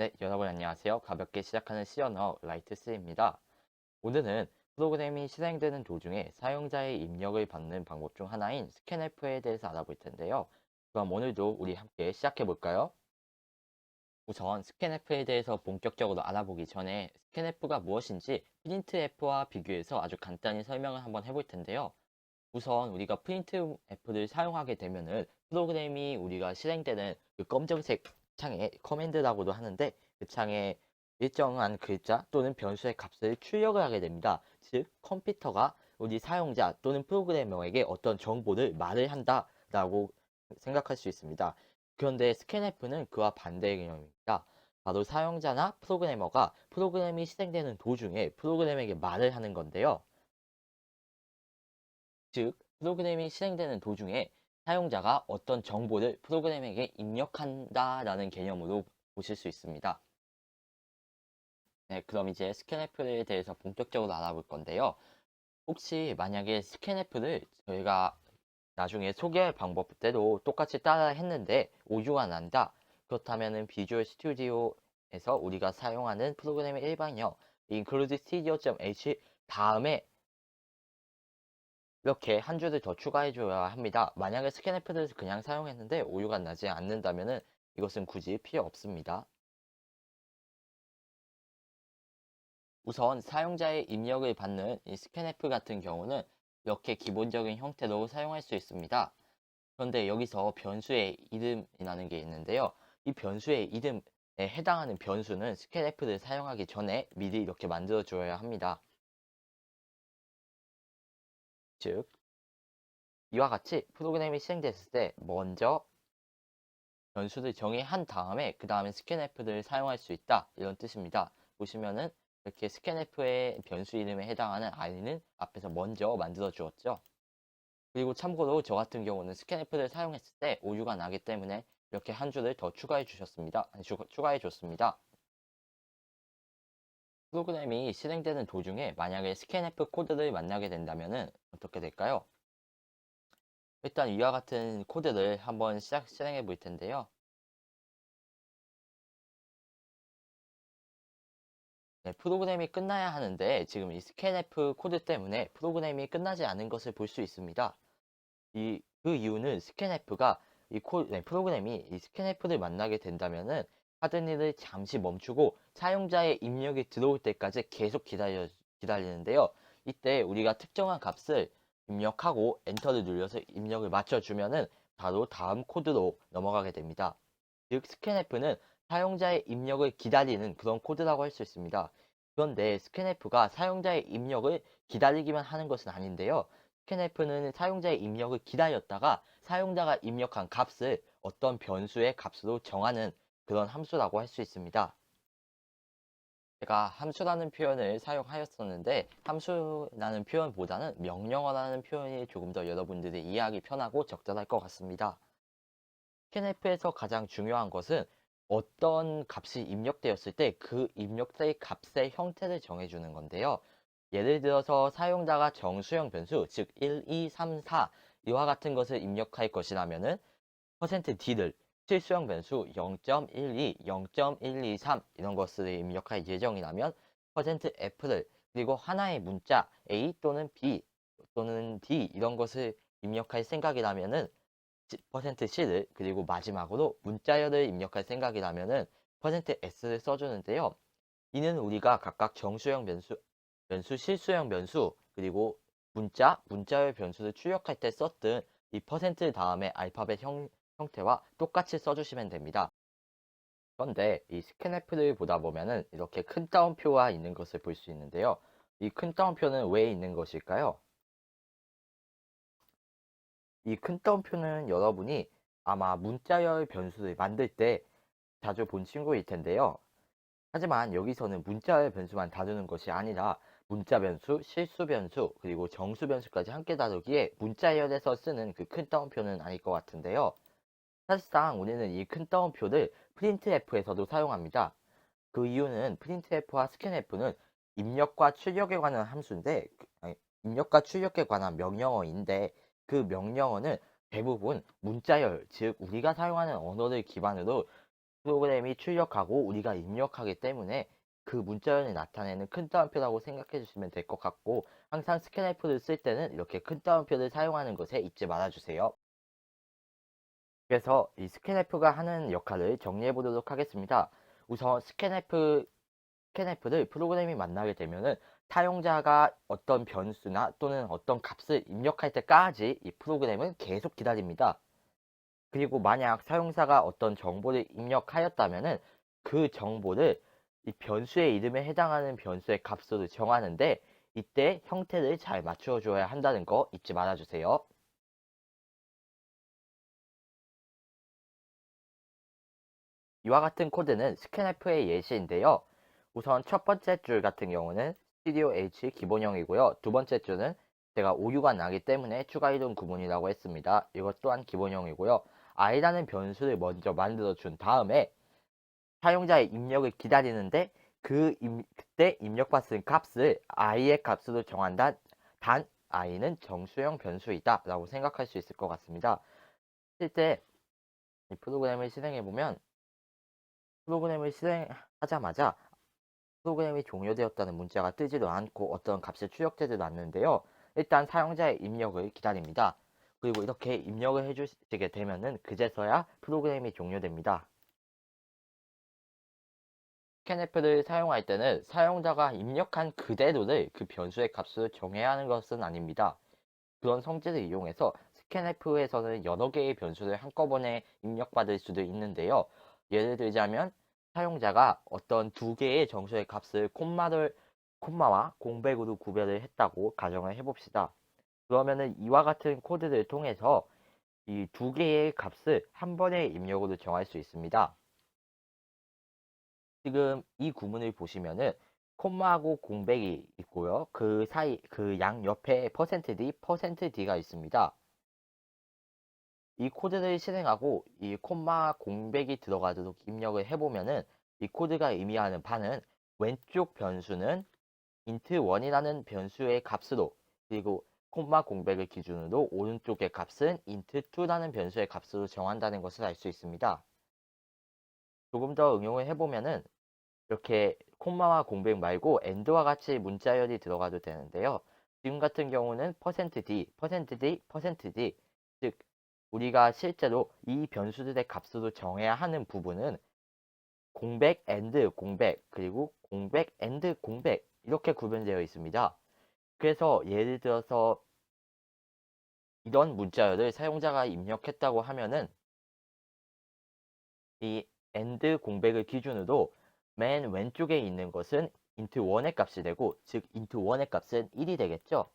네, 여러분 안녕하세요. 가볍게 시작하는 C언어 라이트3입니다. 오늘은 프로그램이 실행되는 도중에 사용자의 입력을 받는 방법 중 하나인 스캔F에 대해서 알아볼 텐데요. 그럼 오늘도 우리 함께 시작해 볼까요? 우선 스캔F에 대해서 본격적으로 알아보기 전에 스캔F가 무엇인지 프린트F와 비교해서 아주 간단히 설명을 한번 해볼 텐데요. 우선 우리가 프린트F를 사용하게 되면은 프로그램이 우리가 실행되는 그 검정색 창에 커맨드라고도 하는데 그 창에 일정한 글자 또는 변수의 값을 출력을 하게 됩니다. 즉 컴퓨터가 우리 사용자 또는 프로그래머에게 어떤 정보를 말을 한다라고 생각할 수 있습니다. 그런데 스캔F는 그와 반대의 개념입니다. 바로 사용자나 프로그래머가 프로그램이 실행되는 도중에 프로그램에게 말을 하는 건데요. 즉, 프로그램이 실행되는 도중에 사용자가 어떤 정보를 프로그램에게 입력한다라는 개념으로 보실 수 있습니다. 네, 그럼 이제 스캔F에 대해서 본격적으로 알아볼 건데요. 혹시 만약에 스캔F를 저희가 나중에 소개할 방법대로 똑같이 따라 했는데 오류가 난다. 그렇다면은 비주얼 스튜디오에서 우리가 사용하는 프로그램의 일반형 include studio.h 다음에 이렇게 한 줄을 더 추가해 줘야 합니다. 만약에 스캔F를 그냥 사용했는데 오류가 나지 않는다면은 이것은 굳이 필요 없습니다. 우선 사용자의 입력을 받는 이 스캔F 같은 경우는 이렇게 기본적인 형태로 사용할 수 있습니다. 그런데 여기서 변수의 이름이라는 게 있는데요. 이 변수의 이름에 해당하는 변수는 스캔F를 사용하기 전에 미리 이렇게 만들어 줘야 합니다. 즉, 이와 같이 프로그램이 실행됐을 때 먼저 변수를 정의한 다음에 그 다음에 스캔F를 사용할 수 있다 이런 뜻입니다. 보시면은 이렇게 스캔F의 변수 이름에 해당하는 i는 앞에서 먼저 만들어 주었죠. 그리고 참고로 저 같은 경우는 스캔F를 사용했을 때 오류가 나기 때문에 이렇게 한 줄을 더 추가해 주셨습니다. 아니, 추가해 줬습니다. 프로그램이 실행되는 도중에 만약에 스캔F 코드를 만나게 된다면은 어떻게 될까요? 일단 이와 같은 코드를 한번 실행해 볼 텐데요. 네, 프로그램이 끝나야 하는데 지금 이 스캔F 코드 때문에 프로그램이 끝나지 않은 것을 볼 수 있습니다. 그 이유는 스캔F가 프로그램이 이 스캔F를 만나게 된다면은 하던 일을 잠시 멈추고 사용자의 입력이 들어올 때까지 계속 기다리는데요. 이때 우리가 특정한 값을 입력하고 엔터를 눌려서 입력을 맞춰주면은 바로 다음 코드로 넘어가게 됩니다. 즉 스캔F는 사용자의 입력을 기다리는 그런 코드라고 할 수 있습니다. 그런데 스캔F가 사용자의 입력을 기다리기만 하는 것은 아닌데요. 스캔F는 사용자의 입력을 기다렸다가 사용자가 입력한 값을 어떤 변수의 값으로 정하는 그런 함수라고 할 수 있습니다. 제가 함수라는 표현을 사용하였었는데 함수라는 표현보다는 명령어라는 표현이 조금 더 여러분들이 이해하기 편하고 적절할 것 같습니다. 스캔F에서 가장 중요한 것은 어떤 값이 입력되었을 때 그 입력될 값의 형태를 정해주는 건데요. 예를 들어서 사용자가 정수형 변수, 즉 1, 2, 3, 4 이와 같은 것을 입력할 것이라면은 %d를 실수형 변수 0.12, 0.123 이런 것을 입력할 예정이라면 %f를 그리고 하나의 문자 a 또는 b 또는 d 이런 것을 입력할 생각이라면은 %c를 그리고 마지막으로 문자열을 입력할 생각이라면은 %s를 써주는데요. 이는 우리가 각각 정수형 변수, 실수형 변수, 그리고 문자열 변수를 출력할 때 썼던 이 퍼센트 다음에 알파벳 형태와 똑같이 써주시면 됩니다. 그런데 이 스캔F를 보다 보면은 이렇게 큰 따옴표가 있는 것을 볼 수 있는데요. 이 큰 따옴표는 왜 있는 것일까요? 이 큰 따옴표는 여러분이 아마 문자열 변수를 만들 때 자주 본 친구일 텐데요. 하지만 여기서는 문자열 변수만 다루는 것이 아니라 문자 변수, 실수 변수, 그리고 정수 변수까지 함께 다루기에 문자열에서 쓰는 그 큰 따옴표는 아닐 것 같은데요. 사실상 우리는 이 큰 따옴표를 printf에서도 사용합니다. 그 이유는 printf와 scanf는 입력과 출력에 관한 함수인데, 입력과 출력에 관한 명령어인데, 그 명령어는 대부분 문자열, 즉 우리가 사용하는 언어를 기반으로 프로그램이 출력하고 우리가 입력하기 때문에 그 문자열이 나타내는 큰 따옴표라고 생각해 주시면 될 것 같고, 항상 스캔F를 쓸 때는 이렇게 큰 따옴표를 사용하는 것에 잊지 말아 주세요. 그래서 이 스캔F가 하는 역할을 정리해 보도록 하겠습니다. 우선 스캔F를 프로그램이 만나게 되면은 사용자가 어떤 변수나 또는 어떤 값을 입력할 때까지 이 프로그램은 계속 기다립니다. 그리고 만약 사용자가 어떤 정보를 입력하였다면은 그 정보를 이 변수의 이름에 해당하는 변수의 값으로 정하는데, 이때 형태를 잘 맞춰 줘야 한다는 거 잊지 말아 주세요. 이와 같은 코드는 스캔F의 예시인데요. 우선 첫 번째 줄 같은 경우는 스튜디오 H 기본형이고요. 두 번째 줄은 제가 오류가 나기 때문에 추가 이동 구문이라고 했습니다. 이것 또한 기본형이고요. i라는 변수를 먼저 만들어 준 다음에 사용자의 입력을 기다리는데, 그때 입력받은 값을 i의 값으로 정한다. 단 i는 정수형 변수이다 라고 생각할 수 있을 것 같습니다. 실제 이 프로그램을 실행해 보면, 프로그램을 실행하자마자 프로그램이 종료되었다는 문자가 뜨지도 않고 어떤 값이 출력되지도 않는데요. 일단 사용자의 입력을 기다립니다. 그리고 이렇게 입력을 해주시게 되면은 그제서야 프로그램이 종료됩니다. 스캔F를 사용할 때는 사용자가 입력한 그대로를 그 변수의 값으로 정해야 하는 것은 아닙니다. 그런 성질을 이용해서 스캔F에서는 여러 개의 변수를 한꺼번에 입력받을 수도 있는데요. 예를 들자면 사용자가 어떤 두 개의 정수의 값을 콤마와 공백으로 구별을 했다고 가정을 해봅시다. 그러면은 이와 같은 코드를 통해서 이 두 개의 값을 한 번에 입력으로 정할 수 있습니다. 지금 이 구문을 보시면은 콤마하고 공백이 있고요. 그 사이, 그 양 옆에 %d, %d가 있습니다. 이 코드를 실행하고 이 콤마 공백이 들어가도록 입력을 해보면은 이 코드가 의미하는 바는 왼쪽 변수는 int1이라는 변수의 값으로, 그리고 콤마 공백을 기준으로 오른쪽의 값은 int2라는 변수의 값으로 정한다는 것을 알 수 있습니다. 조금 더 응용을 해보면은 이렇게 콤마와 공백 말고 AND와 같이 문자열이 들어가도 되는데요. 지금 같은 경우는 %d, %d, %d, 즉 우리가 실제로 이 변수들의 값으로 정해야 하는 부분은 공백 AND 공백, 그리고 공백 AND 공백, 이렇게 구분되어 있습니다. 그래서 예를 들어서 이런 문자열을 사용자가 입력했다고 하면은 이 AND 공백을 기준으로 맨 왼쪽에 있는 것은 int1의 값이 되고, 즉 int1의 값은 1이 되겠죠.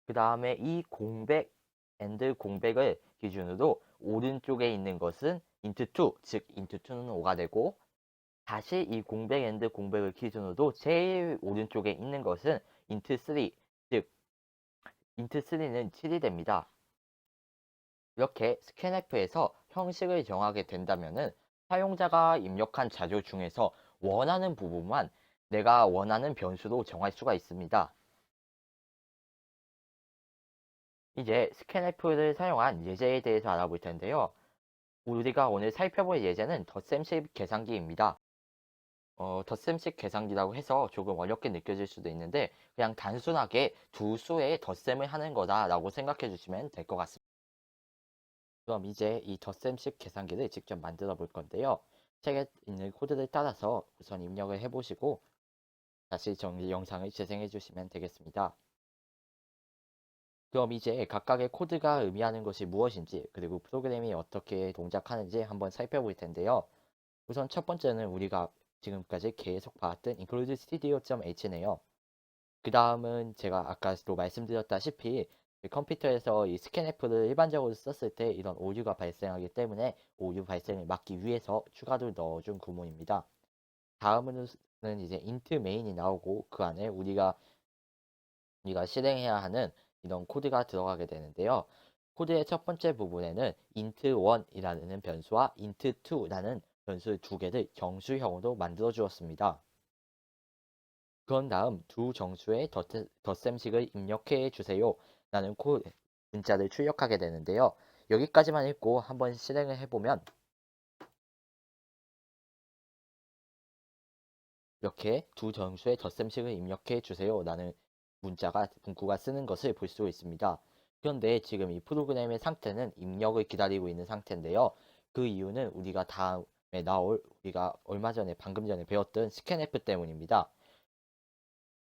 그 다음에 이 공백 AND 공백을 기준으로 오른쪽에 있는 것은 int2, 즉 int2는 5가 되고, 다시 이 공백 AND 공백을 기준으로 제일 오른쪽에 있는 것은 int3, 즉 int3는 7이 됩니다. 이렇게 스캔F에서 형식을 정하게 된다면은 사용자가 입력한 자료 중에서 원하는 부분만 내가 원하는 변수로 정할 수가 있습니다. 이제 스캔F를 사용한 예제에 대해서 알아볼 텐데요. 우리가 오늘 살펴볼 예제는 덧셈식 계산기입니다. 덧셈식 계산기라고 해서 조금 어렵게 느껴질 수도 있는데, 그냥 단순하게 두 수의 덧셈을 하는 거다라고 생각해 주시면 될 것 같습니다. 그럼 이제 이 덧셈식 계산기를 직접 만들어 볼 건데요. 책에 있는 코드를 따라서 우선 입력을 해보시고 다시 정리 영상을 재생해 주시면 되겠습니다. 그럼 이제 각각의 코드가 의미하는 것이 무엇인지, 그리고 프로그램이 어떻게 동작하는지 한번 살펴볼 텐데요. 우선 첫 번째는 우리가 지금까지 계속 봐왔던 include studio.h네요. 그 다음은 제가 아까도 말씀드렸다시피 컴퓨터에서 이 스캔F를 일반적으로 썼을 때 이런 오류가 발생하기 때문에 오류 발생을 막기 위해서 추가로 넣어준 구문입니다. 다음은 이제 int main이 나오고 그 안에 우리가 실행해야 하는 이런 코드가 들어가게 되는데요. 코드의 첫 번째 부분에는 int1이라는 변수와 int2라는 변수 두 개를 정수형으로 만들어 주었습니다. 그런 다음 두 정수의 덧셈식을 입력해 주세요 라는 문자를 출력하게 되는데요. 여기까지만 읽고 한번 실행을 해보면 이렇게 두 정수의 덧셈식을 입력해 주세요 라는 문구가 쓰는 것을 볼 수 있습니다. 그런데 지금 이 프로그램의 상태는 입력을 기다리고 있는 상태인데요. 그 이유는 우리가 다음에 나올 우리가 방금 전에 배웠던 스캔F 때문입니다.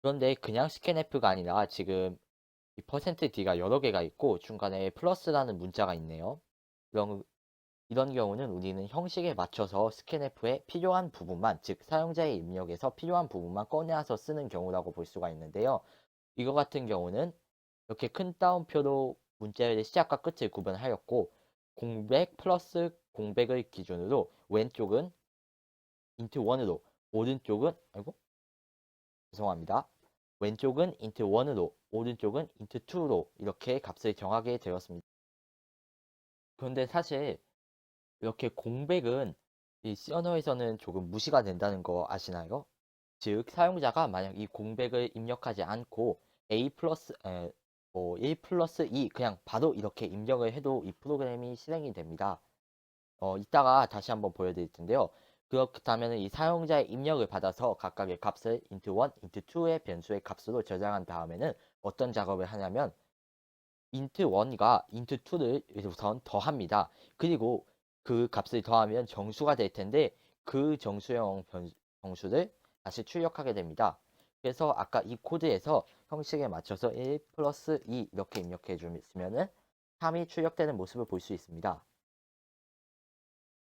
그런데 그냥 스캔F가 아니라 지금 이 %D가 여러 개가 있고 중간에 플러스라는 문자가 있네요. 이런 경우는 우리는 형식에 맞춰서 스캔F에 필요한 부분만, 즉 사용자의 입력에서 필요한 부분만 꺼내서 쓰는 경우라고 볼 수가 있는데요. 이거 같은 경우는 이렇게 큰 따옴표로 문자의 시작과 끝을 구분하였고 공백 플러스 공백을 기준으로 왼쪽은 int 1으로 오른쪽은 죄송합니다. 왼쪽은 int 1으로 오른쪽은 int 2로 이렇게 값을 정하게 되었습니다. 그런데 사실 이렇게 공백은 이 C 언어에서는 조금 무시가 된다는 거 아시나요? 즉 사용자가 만약 이 공백을 입력하지 않고 a 플러스 1 플러스 2 그냥 바로 이렇게 입력을 해도 이 프로그램이 실행이 됩니다. 이따가 다시 한번 보여드릴 텐데요. 그렇다면 이 사용자의 입력을 받아서 각각의 값을 int 1, int 2의 변수의 값으로 저장한 다음에는 어떤 작업을 하냐면 int 1과 int 2를 우선 더합니다. 그리고 그 값을 더하면 정수가 될 텐데 그 정수를 다시 출력하게 됩니다. 그래서 아까 이 코드에서 형식에 맞춰서 1 플러스 2 이렇게 입력해 주면은 3이 출력되는 모습을 볼 수 있습니다.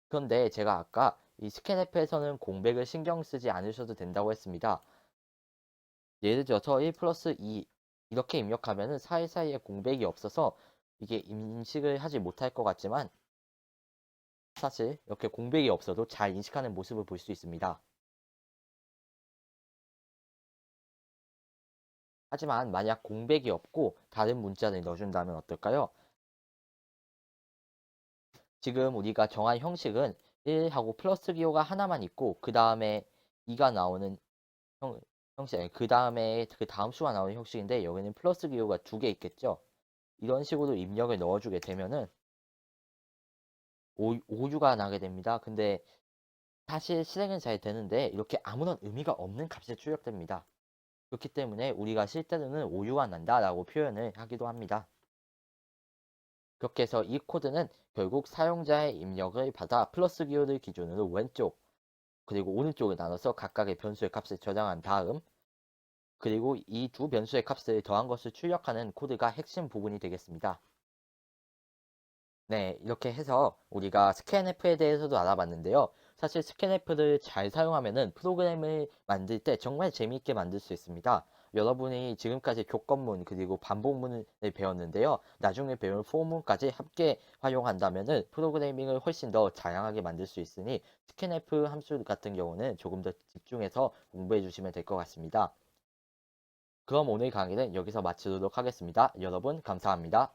그런데 제가 아까 이 스캔F에서는 공백을 신경 쓰지 않으셔도 된다고 했습니다. 예를 들어서 1 플러스 2 이렇게 입력하면 사이사이에 공백이 없어서 이게 인식을 하지 못할 것 같지만 사실 이렇게 공백이 없어도 잘 인식하는 모습을 볼 수 있습니다. 하지만 만약 공백이 없고 다른 문자를 넣어준다면 어떨까요? 지금 우리가 정한 형식은 1하고 플러스 기호가 하나만 있고 그 다음에 2가 나오는 형식, 그 다음에 그 다음 수가 나오는 형식인데 여기는 플러스 기호가 2개 있겠죠? 이런 식으로 입력을 넣어주게 되면은 오류가 나게 됩니다. 근데 사실 실행은 잘 되는데 이렇게 아무런 의미가 없는 값이 출력됩니다. 그렇기 때문에 우리가 실제로는 오류가 난다라고 표현을 하기도 합니다. 그렇게 해서 이 코드는 결국 사용자의 입력을 받아 플러스 기호를 기준으로 왼쪽 그리고 오른쪽을 나눠서 각각의 변수의 값을 저장한 다음 그리고 이 두 변수의 값을 더한 것을 출력하는 코드가 핵심 부분이 되겠습니다. 네, 이렇게 해서 우리가 스캔F에 대해서도 알아봤는데요. 사실 스캔F를 잘 사용하면은 프로그램을 만들 때 정말 재미있게 만들 수 있습니다. 여러분이 지금까지 교권문 그리고 반복문을 배웠는데요. 나중에 배울 포문까지 함께 활용한다면은 프로그래밍을 훨씬 더 다양하게 만들 수 있으니 스캔F 함수 같은 경우는 조금 더 집중해서 공부해 주시면 될 것 같습니다. 그럼 오늘 강의는 여기서 마치도록 하겠습니다. 여러분 감사합니다.